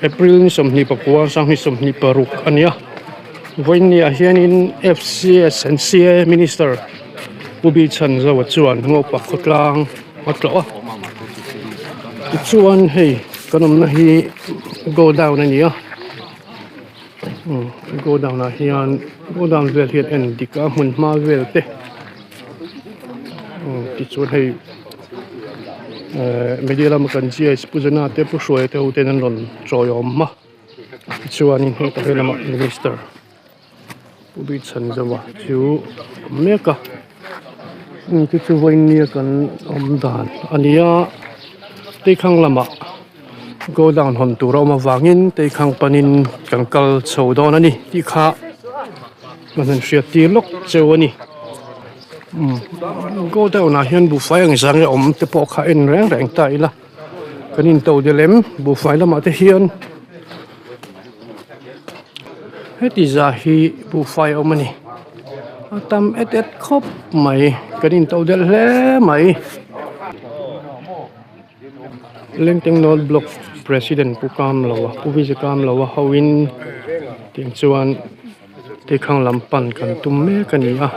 April ni som ni Papua sang ni som ni Paruk ania voin ni hian in FCS and CA Minister ubi chan zo chuan ngo pa khotlang matlo chuan hei kanom na hi go down ania go down na hian go down vel hian en dika mun ma vel te ti chuan hei media lam kan chi spuzana te pu shoi te uten an lon troyom ma chuan in he ta helama minister ubi chan zawa chu meka ni chu voin ni kan omdan ania te khang lama go down hon tu ro ma wangin te khang panin kankal chodon ani ti kha man hria ti lok chewani go down na hian bu fai ang sang om te po kha en reng reng tai la kanin to de lem bu fai lama te hian heti za hi bu fai omani atam et khop mai kanin to de le mai lengteng nol block president pukam lawa puvi kam lawa hawin ting chuan te khang lampan kan tumme kania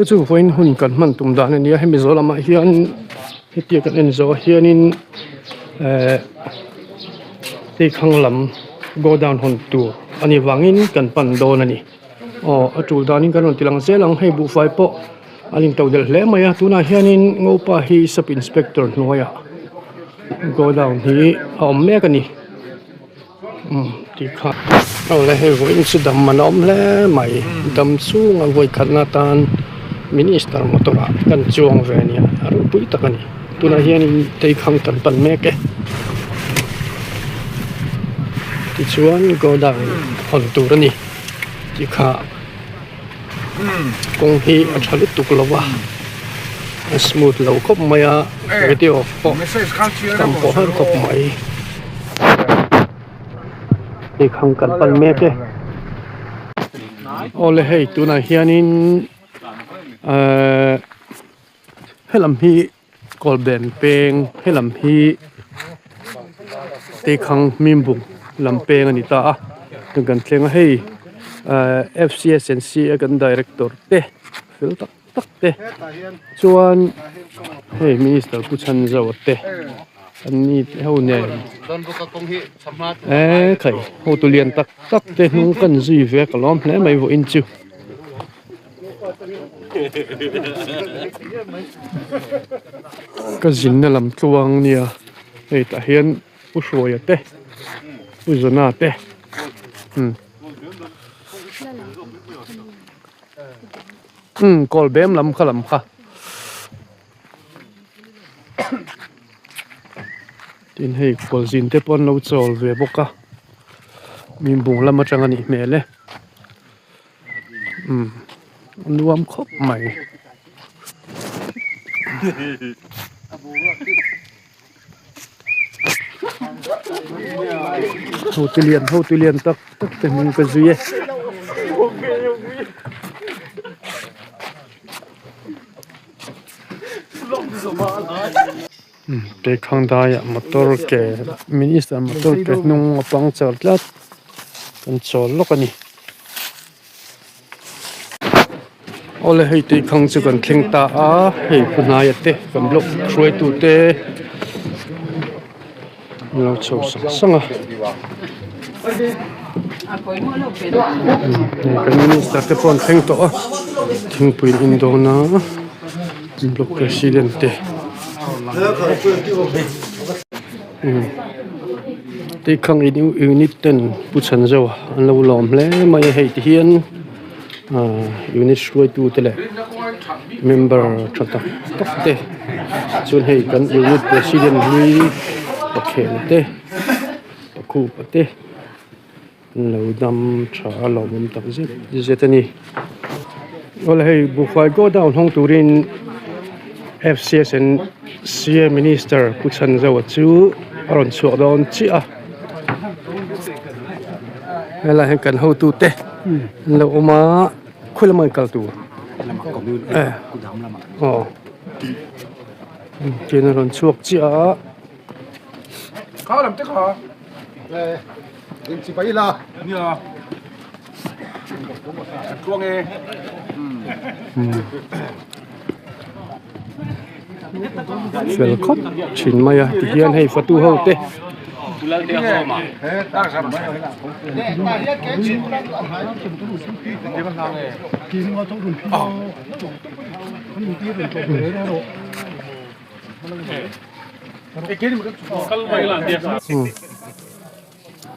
chu voin hun kan man tum dan ania hemi zolama hian hetia kan en zo hianin te khang lam go down hon tu ani wangin kan pan don ani atul danin kan tilang zelang hei bu fai po aling to del hle maya tuna hianin ngopa hi sub inspector noya go down hi me kani ti kha le he voin chu dam manom le mai dam chu nga voi khatna tan minister motora kan chuang ve nia aru pui takani tuna hianin te khang kan pan me ke ti chuan go down hon tur ani ti kha kong hi a thalu tuk lawa smooth lo khop maya video po tam po har khop mai ti khang kan pan me ke ole hei tuna hianin helam hi kolben peng helam hi te khang mimbung lampeng ani ta kan tlenga hei FCS and CA kan director te fil tak te chuan hei minister puchan zaw te ani ho ne khai ho tu lian tak te nu kan zui ve kalom hle mai vo in chu ka zin na lam tluang nia hei ta hian usroya te uzona te kol bem lam kha tin hei kol zin te pon lo chol ve boka min bung lam atang ani mele nuam khop mai ho tu lian tak te mun ka zuye te khang da ya motor ke minister motor ke nung apang chal tlat kan chol lokani ole hei te khang chu kan thleng ta a hei puna ya te kan blok throi tu te lo chau sanga kan minister te pon thleng to a thing puin in do na blok president te te khang unit ten puchan zo an lo lom hle mai hei ti hian unit shroi tu te le member thata tak te chun hei kan unit president ni pakhen te pakhu te lo dam tha lo mum tak zetani ole hei bu fai go down hong turin FCS and CA Minister puchan zo chu aron chu don chi a hela hen kan ho tu te lo ma คุยละไม่กัลตัวอ๋อเจนรอนชวกจ้าเขาทำจะขออินสิไปละนี่เหรอช่วงเองเฟลคอตชินมาที่เฮียนให้ฟัตูเฮาเต้ Bulan dia sama. Tak sama. Nah, dia kecil bulan tu apa? Dia mana ni? Kini kau tahu pun. Oh. Kan mungkin dia tu berada tu. Kini mungkin kalau baiklah dia.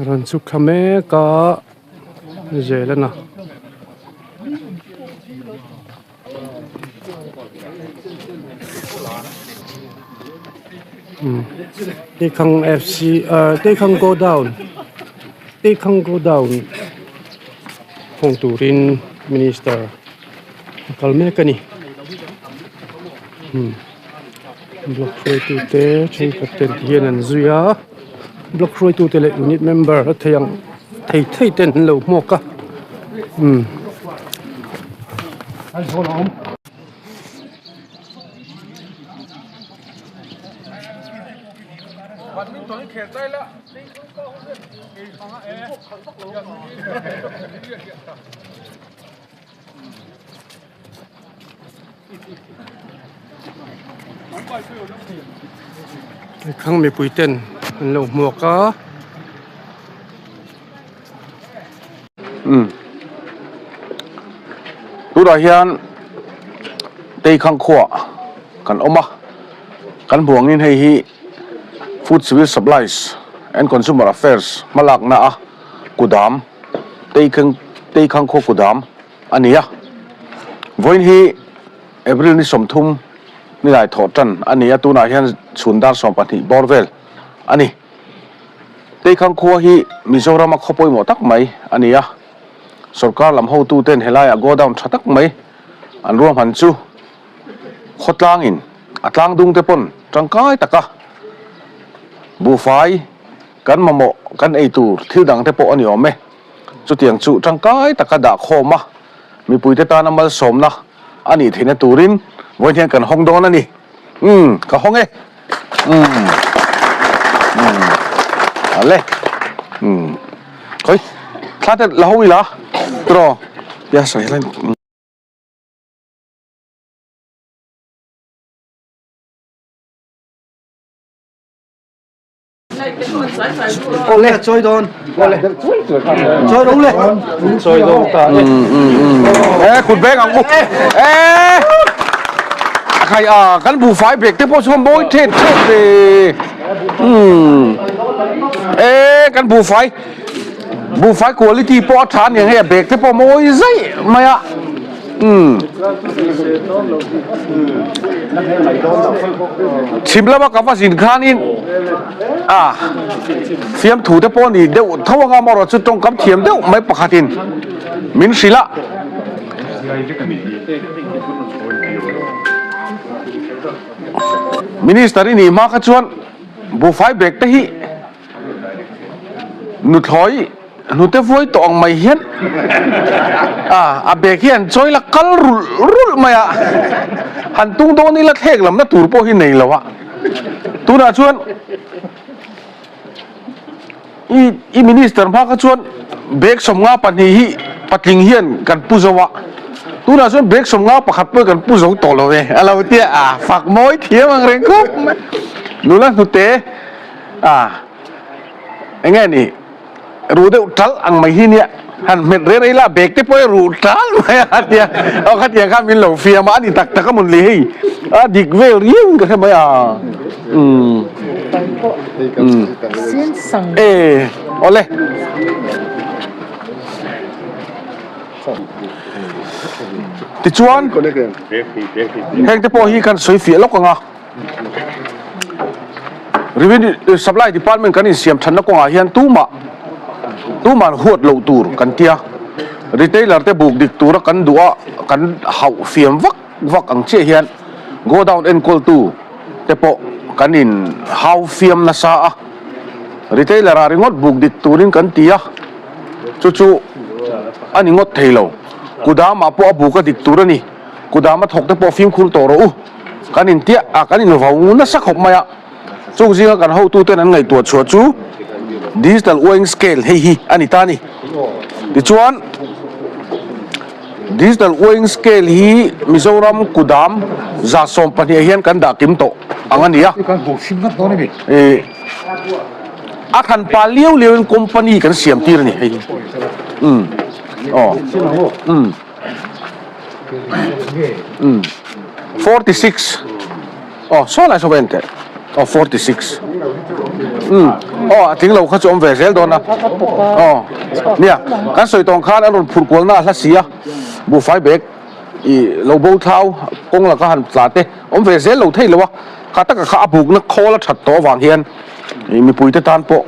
Ransuk kami ka jalan na. They can FC they can go down. They can go down. Hong Turin Minister. Kalme ka ni. Block Roy tu te chung kapten hian an zuya. Block Roy tu te le unit member thayang thei ten lo mo ka. Ai ho long. Bạn mình tối khét đây là đi không có không biết thì không ai không tóc lâu Khang mi pui ten an lo mo ka. Lúc đó hiện tây khang khua kan oma kan buang in hei hi Food Civil Supplies and Consumer Affairs malak na kudam tây khang khua kudam ania voin hi April ni somthum ni lai thotan ania tu na hian chundar sompani borvel ani tây khang khua hi Mizoram khopoi mo tak mai ania Sarkar lam ho tu ten helai go down thatak mai an rom han chu khotlang in atlang dung te pon tangkai taka bu fai kan mamo kan ei tur thil dang te po ani ome chu tiang chu tangkai taka da khoma mi puite ta namal somna ani thine turin voin kan hong don ani ka hong e ale khoi thate lahui la tro ya sai lan Ole chơi đòn. Ole. Chơi đúng lên. Chơi đâu ta. Khụt bé ngang bu. Khai kan bu phai bek te po som boy thet về. Kan bu phai quality po than yang he bek te po moi zai maya. Chimla ba ka sin khan in phiam thủ te po ni deu thawanga maro chu tong kam thiam deu mai pakhatin min sila Minister ni ma ka chuan bu fai bek te hi nu thloi nu te voi tong mai hian a bek hian choi la kal rul maya han tung do ni la thek lam na tur po hi nei lawa tu na chuan i minister ma ka chuan bek som nga pan hi patling hian kan puzawa tu na chuan bek som nga pakhat pe kan puzo to lo ve alo tia fak moi thiam ang reng khop nu la nu te nghe ni ru de tal ang mai hi nia han met re re la bek te poi ru tal mai atia au khatia kha min lo fia ma ni tak tak ka mun li hi dik vel riu ka mai ole ti chuan heng te po hi kan soi fia lok anga Revenue Supply Department kan in siam than na ko nga hian tu man huat lo tur kan tia retailer te buk dik tur kan dua kan hau fiam vak ang che hian go down and call tu te po kan in hau fiam na sa retailer a ringot buk dik turin kan tia chu ani ngot thailo Kuda ma po abu ka diktura ni. Kuda ma thok te po film khul to ro u. Kan in tia kan in vau na sak hok maya. Chung zinga kan ho tu ten an ngai tuat chua chu. Digital weighing scale hei hi anita ni. Ti chuan digital weighing scale hi Mizoram Kudam za som pani hian kan da kim to angania. A than pa liu company kan siam tir ni hei. Oh. 46. Oh, so la so vente. Oh, 46. Oh, tiếng lâu khách về rẻ đó nè. Oh, nè, cái sợi tông khát anh phụt quần na là xí à, bu phải bẹt, lâu bầu thao, công là cái hành giả tê, ông về rẻ lâu thấy lâu à, khát tất cả khát buộc nó khó là chặt tổ vàng hiền, mi bùi tê tan bộ,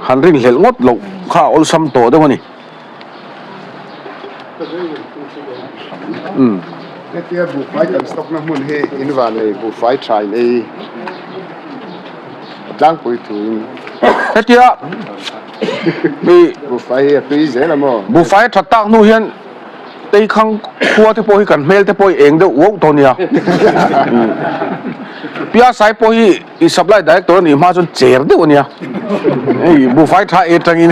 hành rinh lệ ngót lâu, khát ôn xăm tổ đó mà nè. cái tia buộc phải cần stock nó muốn hệ in vào này buộc phải try này đang quay thử Cái tia bị buộc phải tùy dễ lắm mà bu phải chặt tang nu hiền tây khang khua thế bôi cần mail thế bôi eng đâu uống thôi nè. Pia sai bôi i supply director ni ma chun cher đâu nè. Bu phải tha e tang in.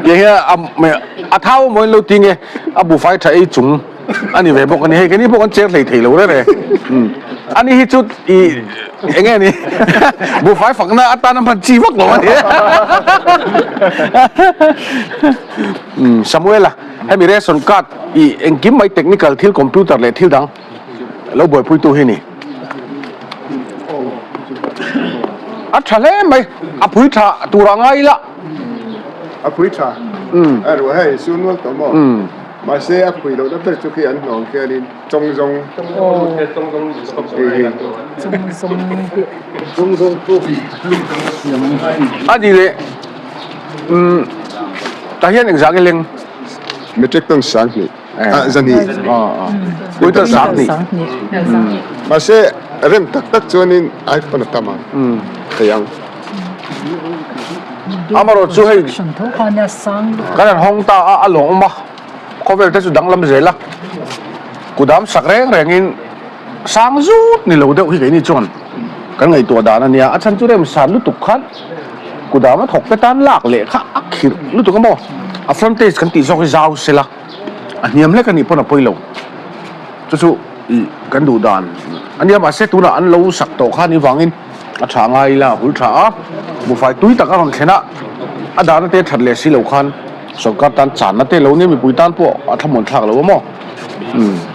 Ye ha a thao moi lo ting e a bu phải tha e chung ani ve bok ani he cái ni bok an cher lei thei lo re. Ani hi chút i nghe ni bu phải phẳng na atan nam phan chi vak lo ani. Samuel à hay mi ration card i engkim mai technical thil computer le thil dang lo boy pui tu hi ni a thale mai a pui tha tu ra ngai la à quý trà rồi hay xuân luôn tao mò mà xe à quý đâu đó phải cho khi anh nói kia đi trong a di le ta hian exam cái link metric tông sáng nhỉ dân đi cuối tuần sáng ni mà xe rem tắc cho nên ai còn tâm à thấy không amaro chu hei kan hong ta a long ma cover te chu dang lam zela kudam sak reng in sang zut ni lo deuh hi ke ni chon kan ngai to dan ania a chan chu rem san lu tuk khan kudam thok pe tan lak le kha akhir lu tuk mo a frontage kan ti zok zau sela a niam le kan ni pon a poilo chu kan du dan ania ma se tu na an lo sak to khan ni wangin a tha ngai la hul tha bu fai tui tak aron khena ada na te that le si lo khan sarkar tan chan na te lo ni mi pui tan po a thamon thak lo mo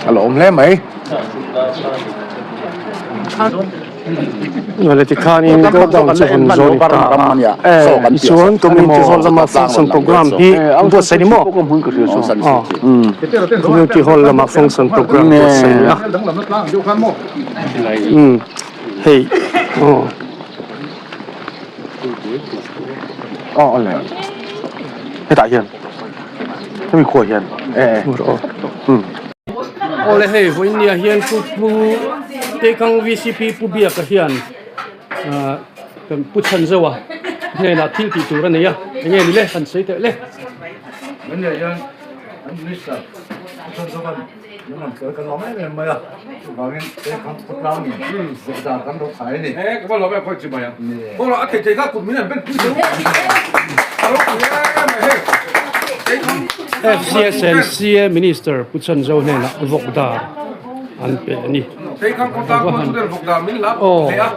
alo om le mai Wala ti khani ko dang sa hun zone ta isuan community hall lama function program hi ang bo sa mo community hall lama function program bo sa ya hey le he ta hian thế mi khoi hian ole hey voin nia hian pu te kang VCP pu bia ka hian kan pu chan zawa ne na thil ti tu ra ne ya nge ni le kan sei te le vấn đề cho anh minister cho bạn những làm cái nói này mà vào cái không có lao nhỉ dễ dàng cán đâu phải này cái bao lâu em coi chừng mày à bao lâu anh thấy các cụ mình làm bên phía dưới FCSNC minister pu chan zo ne na vok da an pe ni thấy không có ta có chút phục đà mình lắm thế à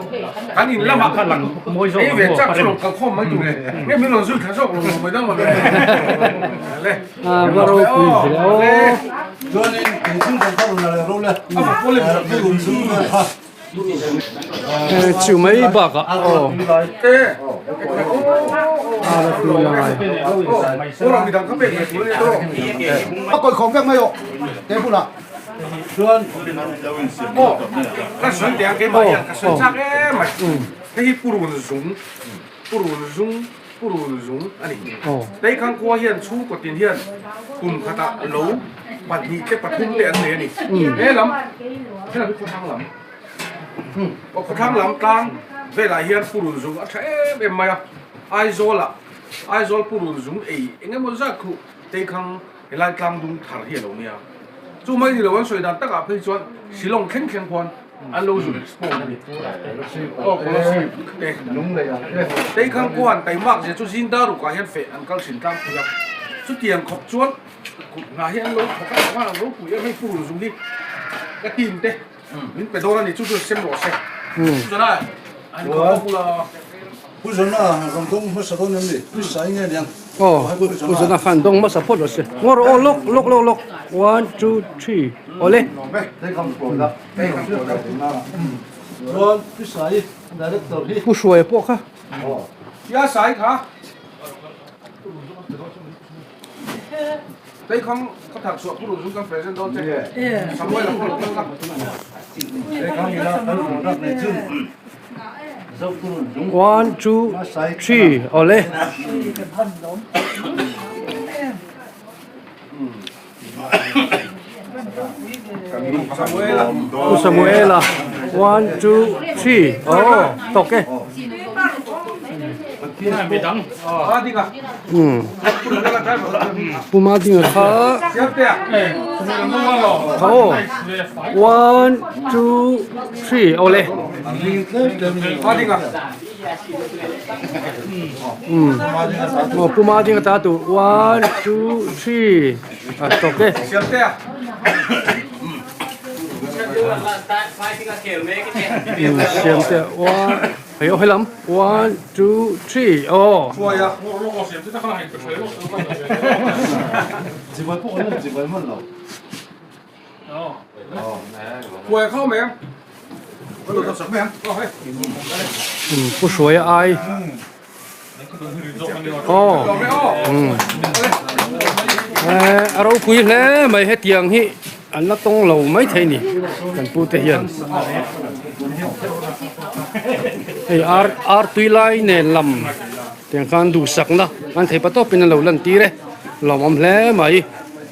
cái nhìn lắm à khăn lắm môi rồi về chắc số cái khom mấy chục này nghe mình nói rút cái số mới đâu mà lên baro ku zelo cho nên cái chương trình là rồi là có lên cái luận sư chu mai ba ka thế ala tu lai ô làm gì thằng các bạn này tuổi này đâu còn không biết mấy hộ thế phụ là ô cái sơn tiền cái mày cái sơn chắc cái mày cái bùrù dùng anh đấy khang qua hiện chú của tiền hiện cùng khát tạ lấu bản nhị cái bát thung tiền này thế lắm thế là biết khó khăn lắm khó khăn lắm tăng về lại hiện bùrù dùng sẽ em mày ai rồi bùrù dùng ấy anh em muốn ra cụ đấy khang เฮลัยกลางดุงถาเฮียเราเนี่ยจู่ไม่ดีเลยวันสวยดันตั้งแต่พี่ชวนสิลงเข้มพรอันรู้สุดสปอร์ตนี่ก็คนละสิเด็ก นุ่งเลยอ่ะ แต่ข้างกวนแต่มากจะจุดสินดารุกว่าเห็นเฟอันก็สินกลางคุยสุดเตียงขบชวนงานเห็นรู้เขาก็ว่ารู้คุยไม่พูดตรงนี้ก็ทีมเด้นี่ไปโดนนี่จุดเซมโรเซ่จุดได้อันก็พูดละ ผู้ชนะกำตรงผู้สะท้อนนี่ผู้ใส่เงี้ยยัง 哦，不是那反动没 support 是，我说哦look ，1 2 3，哦嘞， ได้คำโปรดแล้วได้คำโปรดแล้วถึงมาส่วนผู้ใส่ได้รับตัวที่ 不说也不看，ยาสายขาแต่ข้างเขาถักสวดผู้หลุดสุกันเฟรนด์โดนเจ๊สมัยเราผู้หลุดกัน ได้คำนี้แล้วท่านรับในชื่อ 1 2 3，哦嘞， สมัยเรา 不什么啦，1 2 3，哦，多嘅， อาดีกัน ผู้หลุดกันได้หมด 不马丁卡， เสียเตี้ยสมัยเราไม่ว่าหรอก 好，1 2 3，哦嘞， อาดีกัน 哦不马丁打赌1 2 3，啊多嘅， เสียเตี้ย 现在我还有还諗1 2 3，哦。 ช่วยอ่ะ จีบไว้พวกนั้นจีบไว้มันเรา ช่วยเข้าไหมผู้หลุดสักแม่ก็ให้ 不说也爱。哦， เราไม่อ้อ เราคุยแล้วไม่ให้เตียงที่อันละตรงเราไม่ใช่นี่กันพูดแต่ยันไออาร์ตุยไลเนี่ยลำเตียงการดูสักนะอันที่ประตูเป็นเราลันตีเลยเราไม่แล้วไม่